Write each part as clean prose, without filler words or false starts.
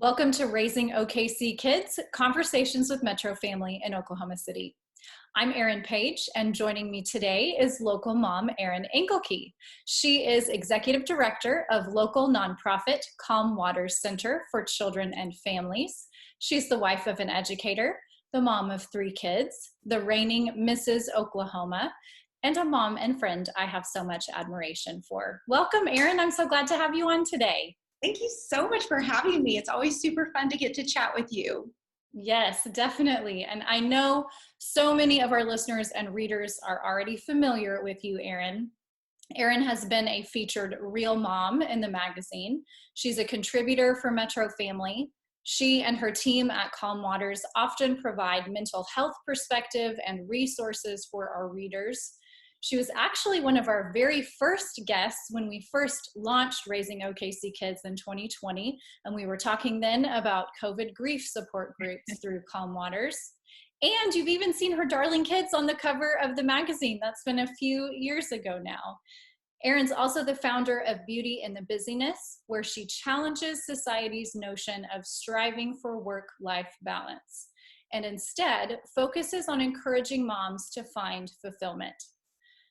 Welcome to Raising OKC Kids, Conversations with Metro Family in Oklahoma City. I'm Erin Page, and joining me today is local mom Erin Engelke. She is Executive Director of local nonprofit Calm Waters Center for Children and Families. She's the wife of an educator, the mom of 3 kids, the reigning Mrs. Oklahoma, and a mom and friend I have so much admiration for. Welcome, Erin. I'm so glad to have you on today. Thank you so much for having me. It's always super fun to get to chat with you. Yes, definitely. And I know so many of our listeners and readers are already familiar with you, Erin. Erin has been a featured real mom in the magazine. She's a contributor for Metro Family. She and her team at Calm Waters often provide mental health perspective and resources for our readers. She was actually one of our very first guests when we first launched Raising OKC Kids in 2020, and we were talking then about COVID grief support groups through Calm Waters. And you've even seen her darling kids on the cover of the magazine. That's been a few years ago now. Erin's also the founder of Beauty in the Busyness, where she challenges society's notion of striving for work-life balance, and instead focuses on encouraging moms to find fulfillment.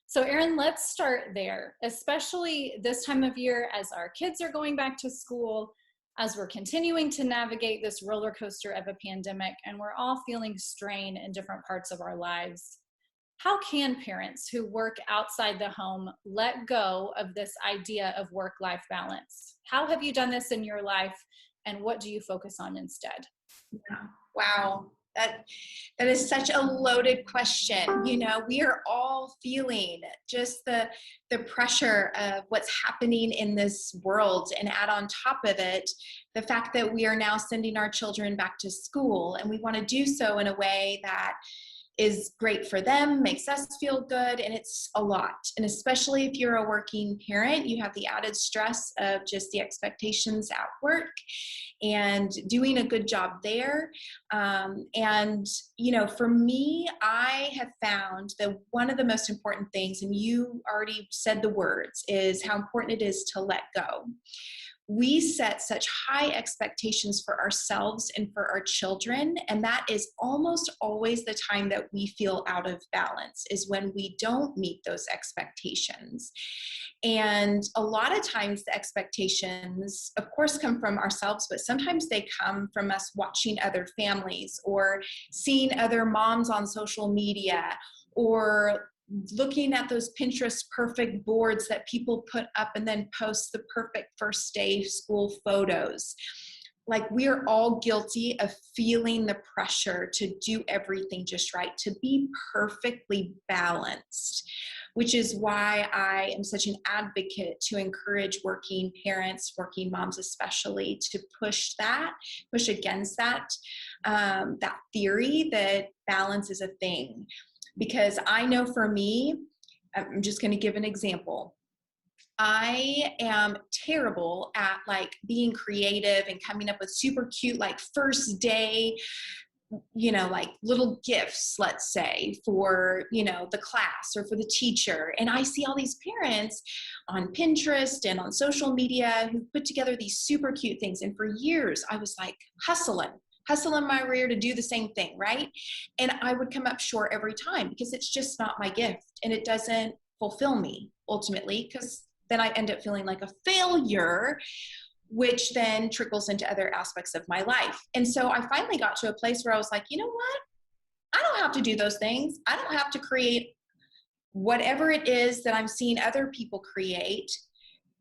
So Erin, let's start there, especially this time of year as our kids are going back to school, as we're continuing to navigate this roller coaster of a pandemic, and we're all feeling strain in different parts of our lives. How can parents who work outside the home let go of this idea of work-life balance? How have you done this in your life, and what do you focus on instead? Yeah. Wow. That is such a loaded question. You know, we are all feeling just the pressure of what's happening in this world, and add on top of it the fact that we are now sending our children back to school, and we want to do so in a way that is great for them, makes us feel good, and it's a lot. And especially if you're a working parent, you have the added stress of just the expectations at work and doing a good job there. And, you know, for me, I have found that one of the most important things, and you already said the words, is how important it is to let go. We set such high expectations for ourselves and for our children, and that is almost always the time that we feel out of balance, is when we don't meet those expectations. And a lot of times the expectations, of course, come from ourselves, but sometimes they come from us watching other families or seeing other moms on social media, or looking at those Pinterest perfect boards that people put up and then post the perfect first day school photos. Like, we're all guilty of feeling the pressure to do everything just right, to be perfectly balanced, which is why I am such an advocate to encourage working parents, working moms especially, to push against that theory that balance is a thing. Because I know for me, I'm just going to give an example. I am terrible at like being creative and coming up with super cute, like first day, you know, like little gifts, let's say, for, you know, the class or for the teacher. And I see all these parents on Pinterest and on social media who put together these super cute things. And for years I was like hustling my rear to do the same thing, right? And I would come up short every time because it's just not my gift, and it doesn't fulfill me ultimately, because then I end up feeling like a failure, which then trickles into other aspects of my life. And so I finally got to a place where I was like, you know what? I don't have to do those things. I don't have to create whatever it is that I'm seeing other people create,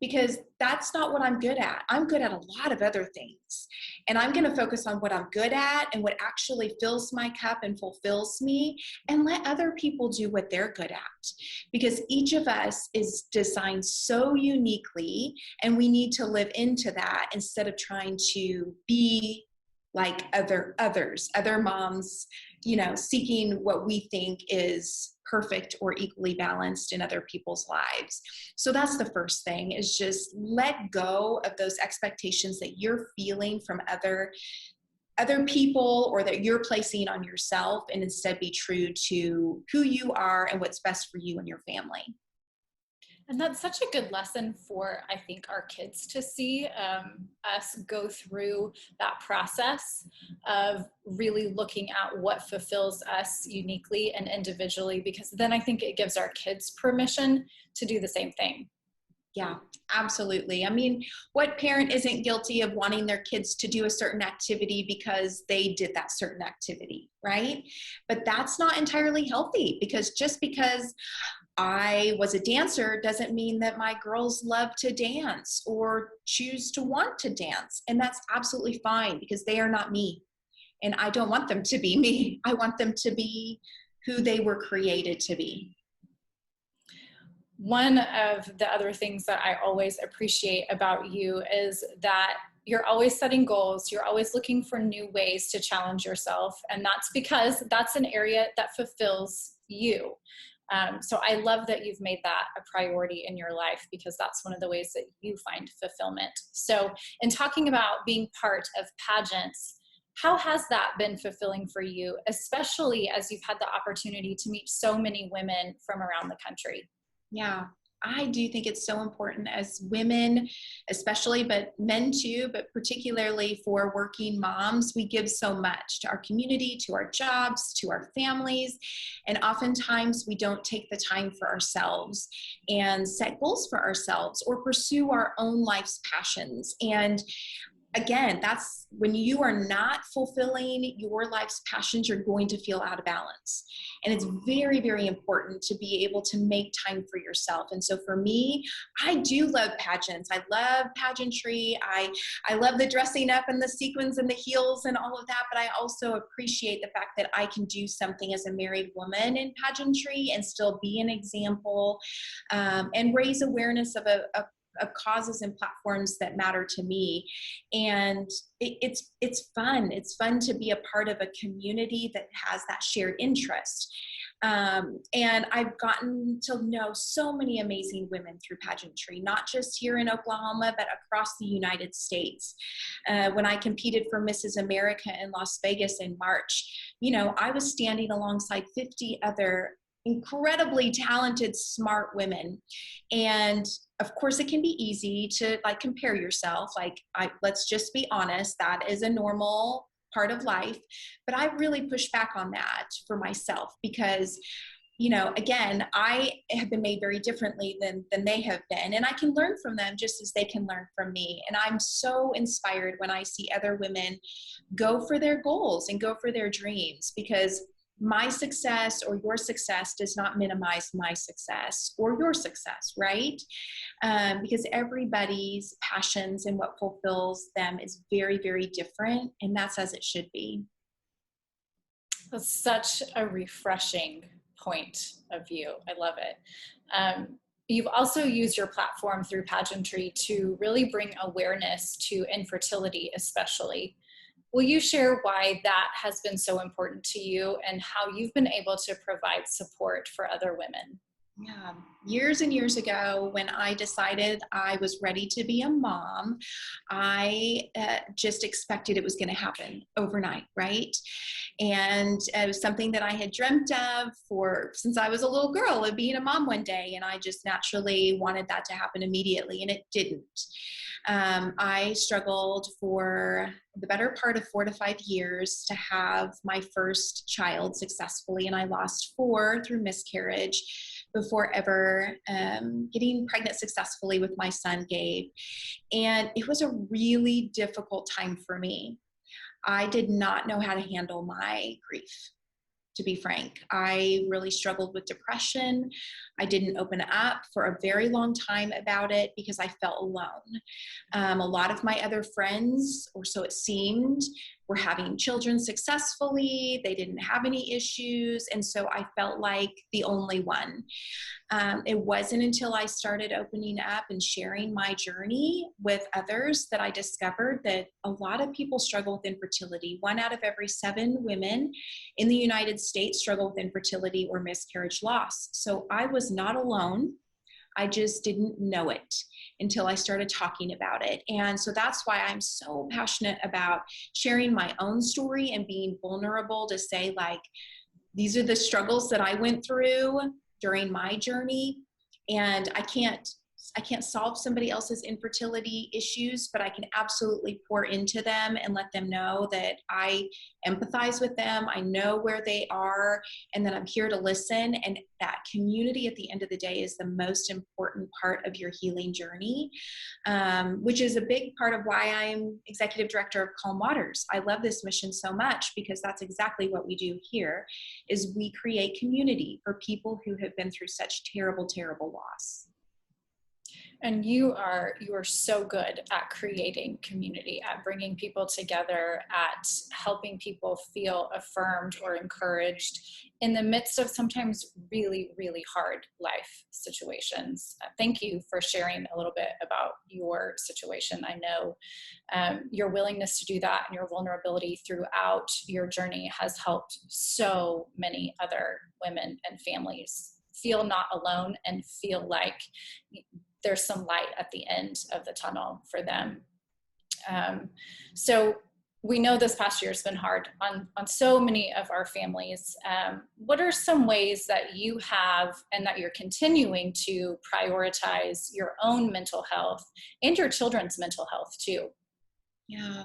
because that's not what I'm good at. I'm good at a lot of other things. And I'm going to focus on what I'm good at and what actually fills my cup and fulfills me, and let other people do what they're good at. Because each of us is designed so uniquely, and we need to live into that instead of trying to be like other moms, you know, seeking what we think is perfect or equally balanced in other people's lives. So that's the first thing, is just let go of those expectations that you're feeling from other people, or that you're placing on yourself, and instead be true to who you are and what's best for you and your family. And that's such a good lesson for, I think, our kids to see us go through that process of really looking at what fulfills us uniquely and individually, because then I think it gives our kids permission to do the same thing. Yeah, absolutely. I mean, what parent isn't guilty of wanting their kids to do a certain activity because they did that certain activity, right? But that's not entirely healthy, because just because I was a dancer doesn't mean that my girls love to dance or choose to want to dance. And that's absolutely fine, because they are not me. And I don't want them to be me. I want them to be who they were created to be. One of the other things that I always appreciate about you is that you're always setting goals. You're always looking for new ways to challenge yourself. And that's because that's an area that fulfills you. So I love that you've made that a priority in your life, because that's one of the ways that you find fulfillment. So in talking about being part of pageants, how has that been fulfilling for you, especially as you've had the opportunity to meet so many women from around the country? Yeah, I do think it's so important as women, especially, but men too, but particularly for working moms. We give so much to our community, to our jobs, to our families. And oftentimes we don't take the time for ourselves and set goals for ourselves or pursue our own life's passions. And again, that's when you are not fulfilling your life's passions, you're going to feel out of balance. And it's very, very important to be able to make time for yourself. And so for me, I do love pageants. I love pageantry. I love the dressing up and the sequins and the heels and all of that. But I also appreciate the fact that I can do something as a married woman in pageantry and still be an example, and raise awareness of causes and platforms that matter to me. And it's fun. It's fun to be a part of a community that has that shared interest. And I've gotten to know so many amazing women through pageantry, not just here in Oklahoma, but across the United States. When I competed for Mrs. America in Las Vegas in March, I was standing alongside 50 other incredibly talented, smart women. And of course, it can be easy to compare yourself. Let's just be honest, that is a normal part of life. But I really push back on that for myself, because again, I have been made very differently than they have been. And I can learn from them just as they can learn from me. And I'm so inspired when I see other women go for their goals and go for their dreams, because my success or your success does not minimize my success or your success, right? Because everybody's passions and what fulfills them is very, very different. And that's as it should be. That's such a refreshing point of view. I love it. You've also used your platform through pageantry to really bring awareness to infertility, especially. Will you share why that has been so important to you and how you've been able to provide support for other women? Yeah, years and years ago, when I decided I was ready to be a mom, I just expected it was going to happen overnight, right? And it was something that I had dreamt of since I was a little girl, of being a mom one day, and I just naturally wanted that to happen immediately, and it didn't. I struggled for the better part of 4 to 5 years to have my first child successfully, and I lost 4 through miscarriage before ever getting pregnant successfully with my son, Gabe. And it was a really difficult time for me. I did not know how to handle my grief, to be frank. I really struggled with depression. I didn't open up for a very long time about it because I felt alone. A lot of my other friends, or so it seemed, were having children successfully. They didn't have any issues. And so I felt like the only one. It wasn't until I started opening up and sharing my journey with others that I discovered that a lot of people struggle with infertility. 1 out of every 7 women in the United States struggle with infertility or miscarriage loss. So I was not alone. I just didn't know it until I started talking about it. And so that's why I'm so passionate about sharing my own story and being vulnerable to say, these are the struggles that I went through during my journey. And I can't solve somebody else's infertility issues, but I can absolutely pour into them and let them know that I empathize with them. I know where they are, and that I'm here to listen. And that community at the end of the day is the most important part of your healing journey, which is a big part of why I'm executive director of Calm Waters. I love this mission so much because that's exactly what we do here, is we create community for people who have been through such terrible, terrible loss. And you are so good at creating community, at bringing people together, at helping people feel affirmed or encouraged in the midst of sometimes really, really hard life situations. Thank you for sharing a little bit about your situation. I know your willingness to do that and your vulnerability throughout your journey has helped so many other women and families feel not alone and feel like there's some light at the end of the tunnel for them. So we know this past year has been hard on so many of our families. What are some ways that you have and that you're continuing to prioritize your own mental health and your children's mental health too? Yeah.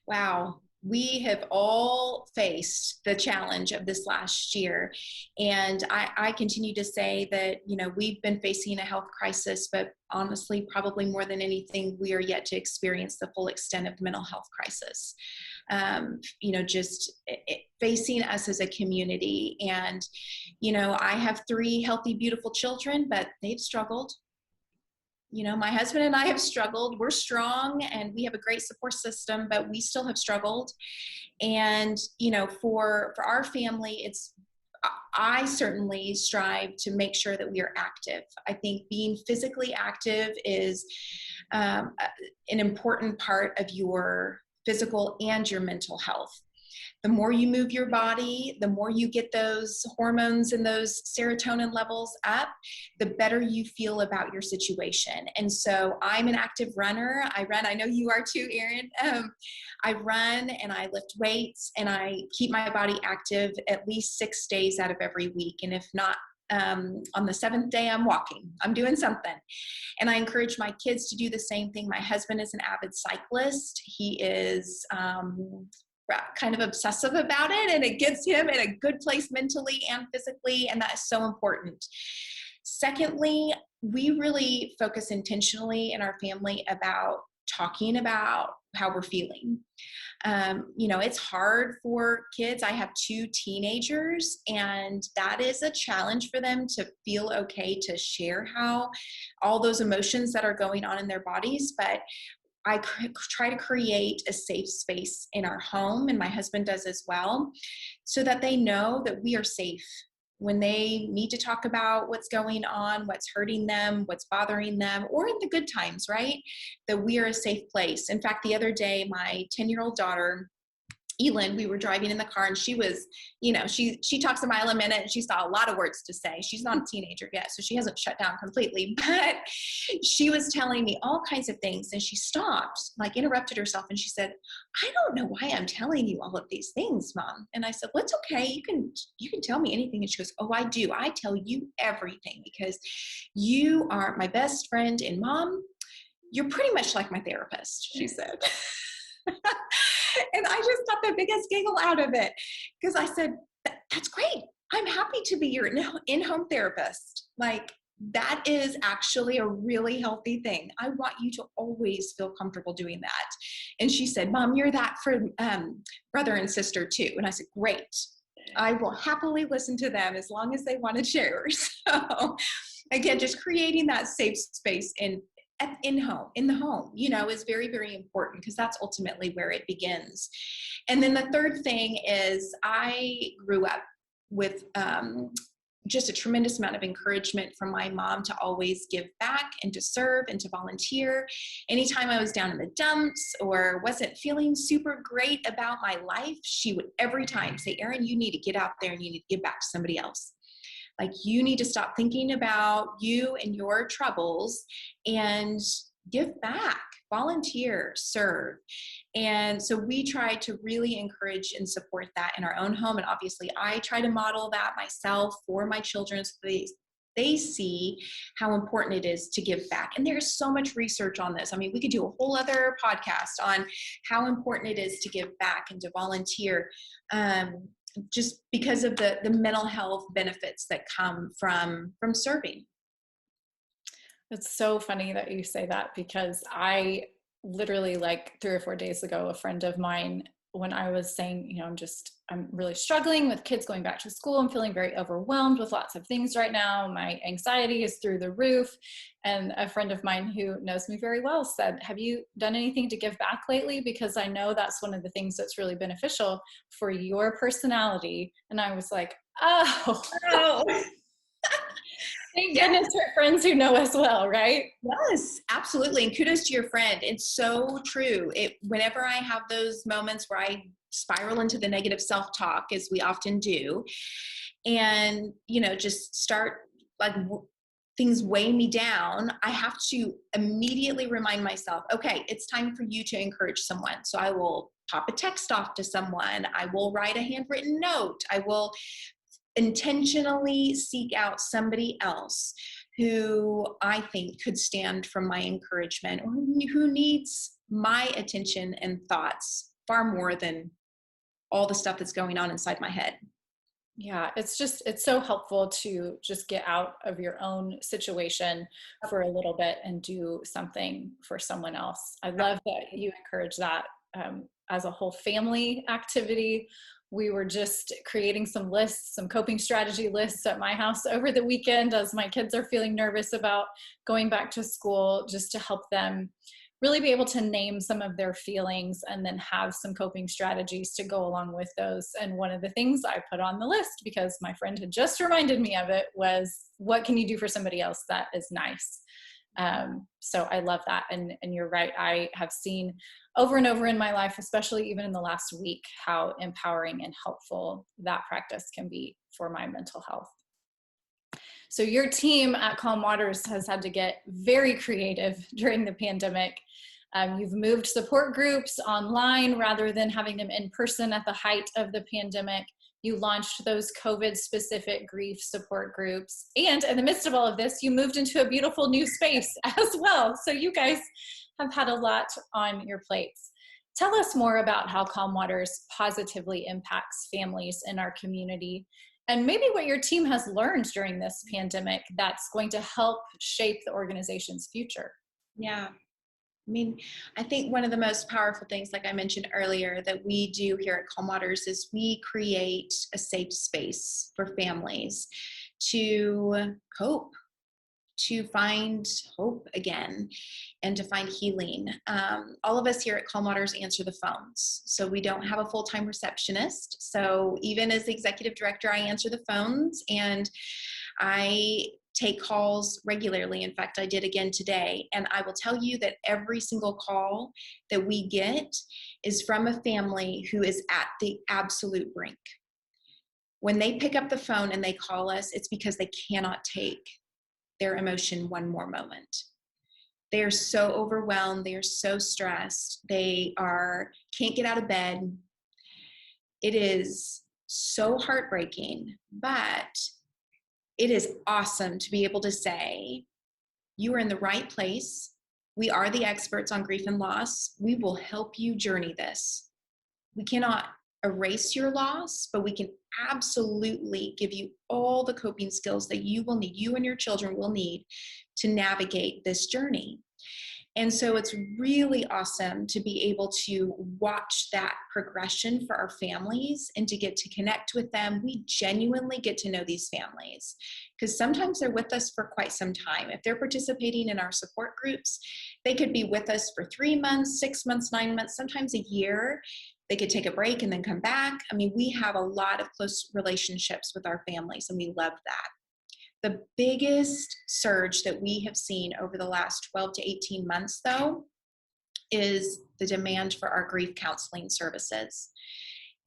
Wow. We have all faced the challenge of this last year. And I continue to say that, we've been facing a health crisis, but honestly, probably more than anything, we are yet to experience the full extent of the mental health crisis. Facing us as a community. And, I have 3 healthy, beautiful children, but they've struggled. My husband and I have struggled. We're strong and we have a great support system, but we still have struggled. And, for our family, I certainly strive to make sure that we are active. I think being physically active is an important part of your physical and your mental health. The more you move your body, the more you get those hormones and those serotonin levels up, the better you feel about your situation. And so I'm an active runner. I run. I know you are too, Erin. I run and I lift weights and I keep my body active at least 6 days out of every week. And if not, on the 7th day, I'm walking. I'm doing something. And I encourage my kids to do the same thing. My husband is an avid cyclist. He is kind of obsessive about it, and it gets him in a good place mentally and physically, and that is so important. Secondly, we really focus intentionally in our family about talking about how we're feeling. It's hard for kids. I have 2 teenagers, and that is a challenge for them to feel okay to share how all those emotions that are going on in their bodies. But I try to create a safe space in our home, and my husband does as well, so that they know that we are safe when they need to talk about what's going on, what's hurting them, what's bothering them, or in the good times, right? That we are a safe place. In fact, the other day, my 10-year-old daughter, Elin, we were driving in the car, and she was, she talks a mile a minute, and she's got a lot of words to say. She's not a teenager yet, so she hasn't shut down completely, but she was telling me all kinds of things, and she stopped, interrupted herself, and she said, "I don't know why I'm telling you all of these things, Mom." And I said, "Well, it's okay. You can tell me anything." And she goes, "Oh, I do. I tell you everything because you are my best friend, and Mom, you're pretty much like my therapist," she said. And I just got the biggest giggle out of it because I said, "That's great. I'm happy to be your in-home therapist." That is actually a really healthy thing. I want you to always feel comfortable doing that. And she said, "Mom, you're that for brother and sister too." And I said, "Great. I will happily listen to them as long as they want to share." So again, just creating that safe space in the home, is very, very important because that's ultimately where it begins. And then the third thing is I grew up with just a tremendous amount of encouragement from my mom to always give back and to serve and to volunteer. Anytime I was down in the dumps or wasn't feeling super great about my life, she would every time say, "Erin, you need to get out there and you need to give back to somebody else. You need to stop thinking about you and your troubles and give back, volunteer, serve." And so we try to really encourage and support that in our own home. And obviously I try to model that myself for my children so they see how important it is to give back. And there's so much research on this. I mean, we could do a whole other podcast on how important it is to give back and to volunteer, just because of the mental health benefits that come from serving. It's so funny that you say that, because I literally, like 3 or 4 days ago, a friend of mine, when I was saying, I'm really struggling with kids going back to school. I'm feeling very overwhelmed with lots of things right now. My anxiety is through the roof. And a friend of mine who knows me very well said, have you done anything to give back lately? Because I know that's one of the things that's really beneficial for your personality. And I was like, oh. Oh. Thank goodness for friends who know us well, right? Yes, absolutely. And kudos to your friend. It's so true. Whenever I have those moments where I spiral into the negative self-talk, as we often do, and, just start like things weigh me down, I have to immediately remind myself, okay, it's time for you to encourage someone. So I will pop a text off to someone. I will write a handwritten note. I will intentionally seek out somebody else who I think could stand from my encouragement, or who needs my attention and thoughts far more than all the stuff that's going on inside my head. Yeah, it's so helpful to just get out of your own situation for a little bit and do something for someone else. I love that you encourage that as a whole family activity. We were just creating some lists, some coping strategy lists at my house over the weekend, as my kids are feeling nervous about going back to school, just to help them really be able to name some of their feelings and then have some coping strategies to go along with those. And one of the things I put on the list, because my friend had just reminded me of it, was, what can you do for somebody else that is nice? So I love that. And you're right. I have seen over and over in my life, especially even in the last week, how empowering and helpful that practice can be for my mental health. So your team at Calm Waters has had to get very creative during the pandemic. You've moved support groups online rather than having them in person at the height of the pandemic. You launched those COVID-specific grief support groups. And in the midst of all of this, you moved into a beautiful new space as well. So you guys have had a lot on your plates. Tell us more about how Calm Waters positively impacts families in our community, and maybe what your team has learned during this pandemic that's going to help shape the organization's future. Yeah. I mean, I think one of the most powerful things, like I mentioned earlier, that we do here at Calm Waters is we create a safe space for families to cope, to find hope again, and to find healing. All of us here at Calm Waters answer the phones. So we don't have a full-time receptionist. So even as the executive director, I answer the phones, and I take calls regularly. In fact, I did again today. And I will tell you that every single call that we get is from a family who is at the absolute brink. When they pick up the phone and they call us, it's because they cannot take their emotion one more moment. They are so overwhelmed. They are so stressed. They can't get out of bed. It is so heartbreaking, but it is awesome to be able to say, you are in the right place. We are the experts on grief and loss. We will help you journey this. We cannot erase your loss, but we can absolutely give you all the coping skills that you will need, you and your children will need, to navigate this journey. And so it's really awesome to be able to watch that progression for our families and to get to connect with them. We genuinely get to know these families because sometimes they're with us for quite some time. If they're participating in our support groups, they could be with us for 3 months, 6 months, 9 months, sometimes a year. They could take a break and then come back. I mean, we have a lot of close relationships with our families, and we love that. The biggest surge that we have seen over the last 12 to 18 months, though, is the demand for our grief counseling services.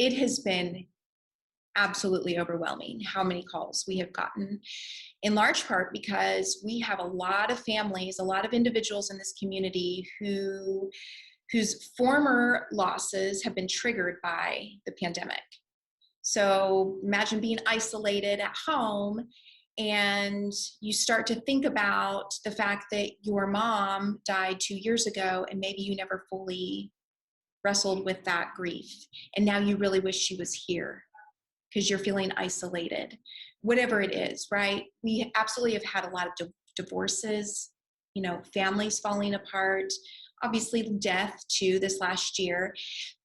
It has been absolutely overwhelming how many calls we have gotten, in large part because we have a lot of families, a lot of individuals in this community whose former losses have been triggered by the pandemic. So imagine being isolated at home And you start to think about the fact that your mom died 2 years ago, and maybe you never fully wrestled with that grief. And now you really wish she was here because you're feeling isolated, whatever it is, right? We absolutely have had a lot of divorces, families falling apart, obviously death too this last year,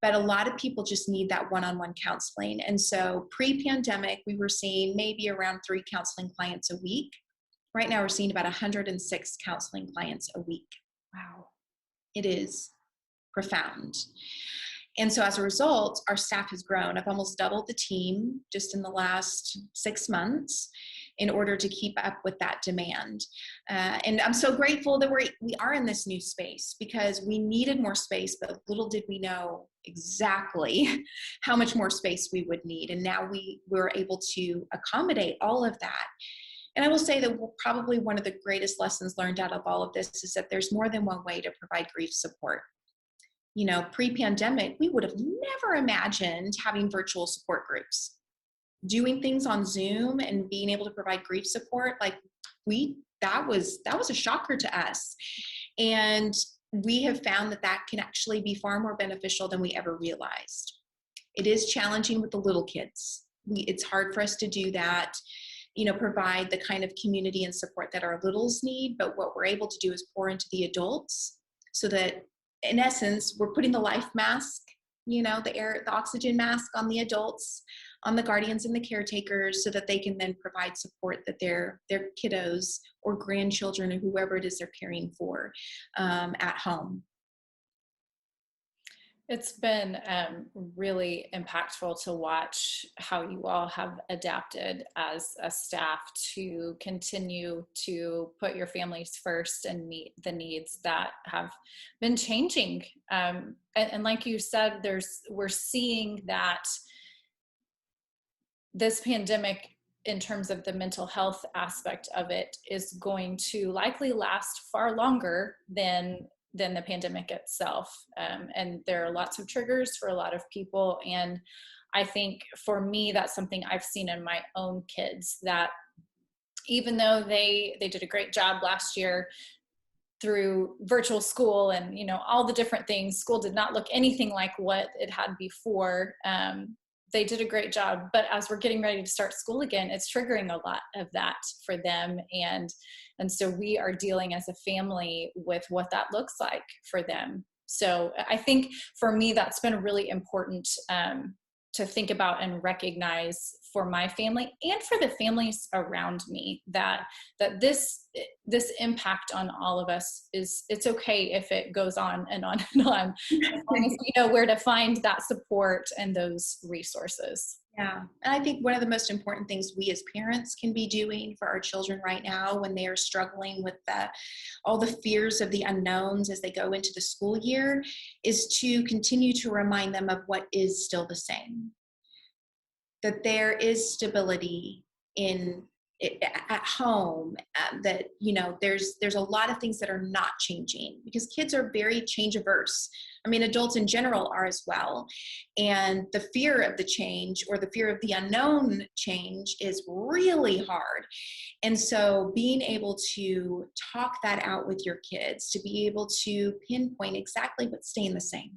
but a lot of people just need that one-on-one counseling. And so pre-pandemic, we were seeing maybe around 3 counseling clients a week. Right now, we're seeing about 106 counseling clients a week. Wow. It is profound. And so as a result, our staff has grown. I've almost doubled the team just in the last 6 months in order to keep up with that demand. And I'm so grateful that we are in this new space, because we needed more space, but little did we know exactly how much more space we would need. And now we're able to accommodate all of that. And I will say that probably one of the greatest lessons learned out of all of this is that there's more than one way to provide grief support. Pre-pandemic, we would have never imagined having virtual support groups, doing things on Zoom and being able to provide grief support. That was a shocker to us. And we have found that can actually be far more beneficial than we ever realized. It is challenging with the little kids. It's hard for us to do that, provide the kind of community and support that our littles need. But what we're able to do is pour into the adults, so that in essence, we're putting the life mask, the oxygen mask on the adults, on the guardians and the caretakers, so that they can then provide support that their kiddos or grandchildren or whoever it is they're caring for at home. It's been really impactful to watch how you all have adapted as a staff to continue to put your families first and meet the needs that have been changing. And like you said, we're seeing that this pandemic, in terms of the mental health aspect of it, is going to likely last far longer than the pandemic itself. And there are lots of triggers for a lot of people. And I think for me, that's something I've seen in my own kids, that even though they did a great job last year through virtual school and, all the different things, school did not look anything like what it had before. They did a great job, but as we're getting ready to start school again, it's triggering a lot of that for them. And so we are dealing as a family with what that looks like for them. So I think for me, that's been really important to think about and recognize for my family and for the families around me, that this impact on all of us it's okay if it goes on and on and on, as long as we know where to find that support and those resources. Yeah. And I think one of the most important things we as parents can be doing for our children right now, when they are struggling with all the fears of the unknowns as they go into the school year, is to continue to remind them of what is still the same. That there is stability at home, that there's a lot of things that are not changing, because kids are very change averse. I mean, adults in general are as well. And the fear of the change, or the fear of the unknown change, is really hard. And so being able to talk that out with your kids, to be able to pinpoint exactly what's staying the same.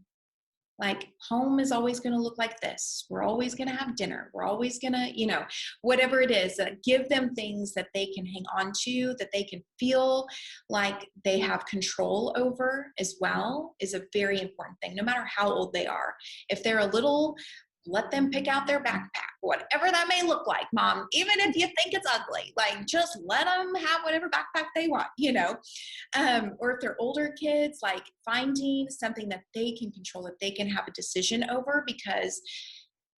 Like, home is always going to look like this. We're always going to have dinner. We're always going to, whatever it is, give them things that they can hang on to, that they can feel like they have control over as well, is a very important thing, no matter how old they are. If they're a little, let them pick out their backpack, whatever that may look like, Mom. Even if you think it's ugly, just let them have whatever backpack they want, or if they're older kids, finding something that they can control, that they can have a decision over, because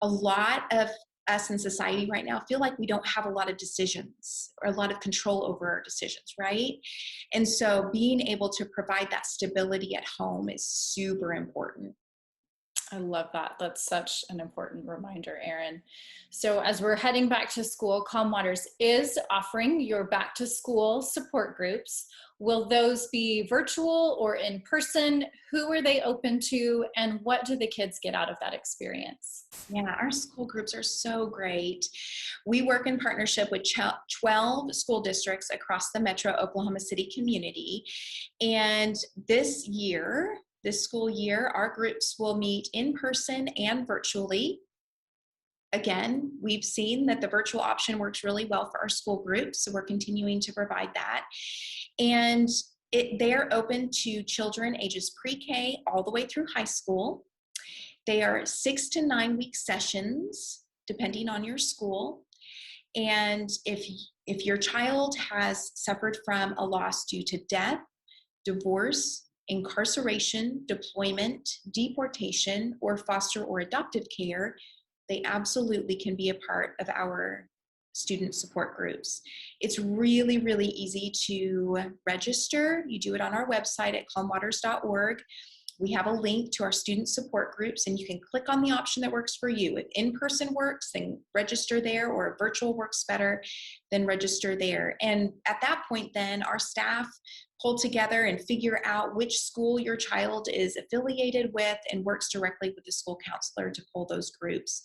a lot of us in society right now feel like we don't have a lot of decisions or a lot of control over our decisions, right? And so being able to provide that stability at home is super important. I love that. That's such an important reminder, Erin. So as we're heading back to school, Calm Waters is offering your back to school support groups. Will those be virtual or in person? Who are they open to? And what do the kids get out of that experience? Yeah, our school groups are so great. We work in partnership with 12 school districts across the Metro Oklahoma City community. And this school year, our groups will meet in person and virtually. Again, we've seen that the virtual option works really well for our school groups, so we're continuing to provide that. And they're open to children ages pre-K all the way through high school. They are 6 to 9 week sessions, depending on your school. And if your child has suffered from a loss due to death, divorce, incarceration, deployment, deportation, or foster or adoptive care, they absolutely can be a part of our student support groups. It's really, really easy to register. You do it on our website at calmwaters.org. We have a link to our student support groups, and you can click on the option that works for you. If in-person works, then register there, or if virtual works better, then register there. And at that point, then our staff pull together and figure out which school your child is affiliated with and works directly with the school counselor to pull those groups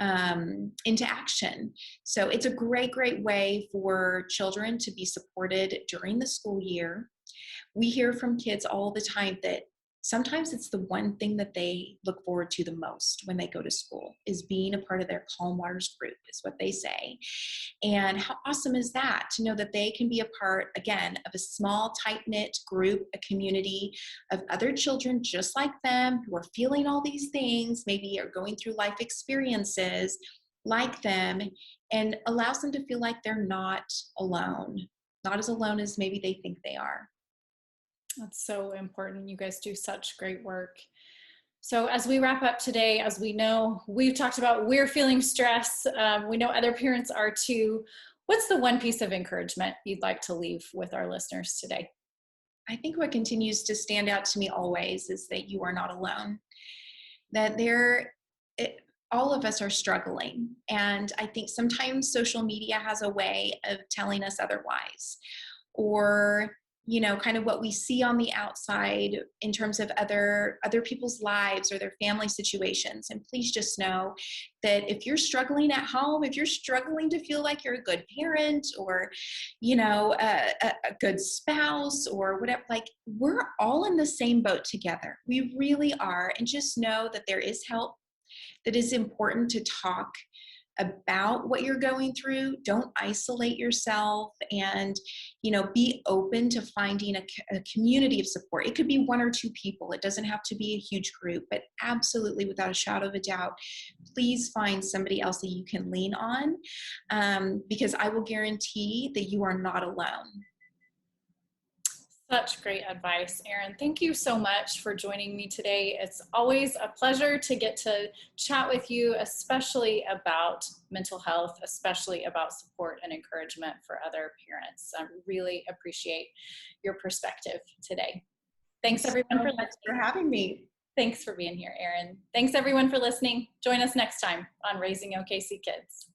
into action. So it's a great, great way for children to be supported during the school year. We hear from kids all the time that sometimes it's the one thing that they look forward to the most when they go to school, is being a part of their Calm Waters group, is what they say. And how awesome is that, to know that they can be a part, again, of a small, tight-knit group, a community of other children just like them who are feeling all these things, maybe are going through life experiences like them, and allows them to feel like they're not alone, not as alone as maybe they think they are. That's so important. You guys do such great work. So as we wrap up today, as we know, we've talked about we're feeling stress. We know other parents are too. What's the one piece of encouragement you'd like to leave with our listeners today? I think what continues to stand out to me always is that you are not alone, that all of us are struggling. And I think sometimes social media has a way of telling us otherwise, or kind of what we see on the outside in terms of other people's lives or their family situations. And please just know that if you're struggling at home, if you're struggling to feel like you're a good parent, or a good spouse, or whatever, like, we're all in the same boat together. We really are. And just know that there is help, that is important to talk about what you're going through. Don't isolate yourself, and be open to finding a community of support. It could be 1 or 2 people. It doesn't have to be a huge group, but absolutely, without a shadow of a doubt, please find somebody else that you can lean on, because I will guarantee that you are not alone. Such great advice, Erin. Thank you so much for joining me today. It's always a pleasure to get to chat with you, especially about mental health, especially about support and encouragement for other parents. I really appreciate your perspective today. Thanks everyone for listening. For having me. Thanks for being here, Erin. Thanks everyone for listening. Join us next time on Raising OKC Kids.